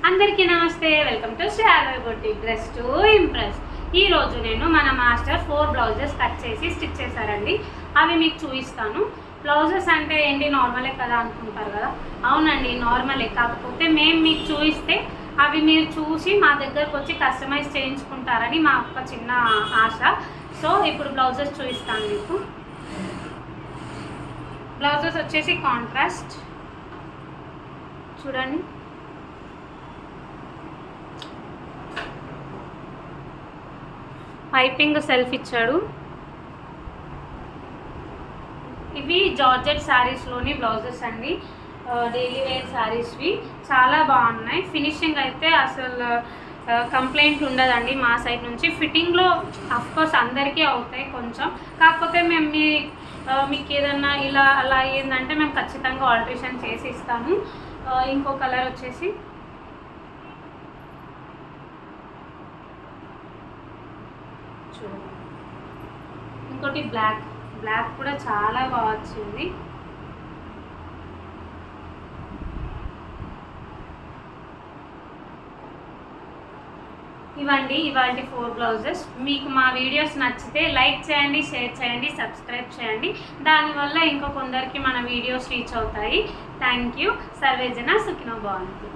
అందరికీ నమస్తే, welcome to Shravya boutique dress to impress. ఈ రోజు నేను మన మాస్టర్ 4 బ్లౌజెస్ కట్ చేసి స్టిచ్ చేశారండి. అవి మీకు చూపిస్తాను. బ్లౌజెస్ అంటే ఏంటి, నార్మలే కదా అనుకుంటారు కదా. అవునండి, నార్మలే. కాకపోతే మేము మీకు చూపిస్తే అవి మీరు చూసి మా దగ్గరకు వచ్చి కస్టమైజ్ చేయించుకుంటారని మా ఒక చిన్న ఆశ. సో ఇప్పుడు బ్లౌజెస్ చూపిస్తాను మీకు. బ్లౌజెస్ వచ్చేసి కాంట్రాస్ట్ చూడండి. పైపింగ్ సెల్ఫ్ ఇచ్చాడు. ఇవి జార్జెట్ శారీస్లోని బ్లౌజెస్ అండి, డైలీ వేర్ శారీస్వి. చాలా బాగున్నాయి. ఫినిషింగ్ అయితే అసలు కంప్లైంట్ ఉండదండి మా సైడ్ నుంచి. ఫిట్టింగ్లో అఫ్కోర్స్ అందరికీ అవుతాయి కొంచెం, కాకపోతే మేము మీకు ఏదన్నా ఇలా అలా ఏంటంటే మేము ఖచ్చితంగా ఆల్టరేషన్ చేసి ఇస్తాము. ఇంకో కలర్ వచ్చేసి ఇంకోటి బ్లాక్ కూడా చాలా బాగా వచ్చింది. ఇవ్వండి ఇవాళ 4 బ్లౌజెస్. మీకు మా వీడియోస్ నచ్చితే లైక్ చేయండి, షేర్ చేయండి, సబ్స్క్రైబ్ చేయండి. దానివల్ల ఇంకో కొందరికి మన వీడియోస్ రీచ్ అవుతాయి. Thank you. సర్వేజన సుఖినో భవంతు.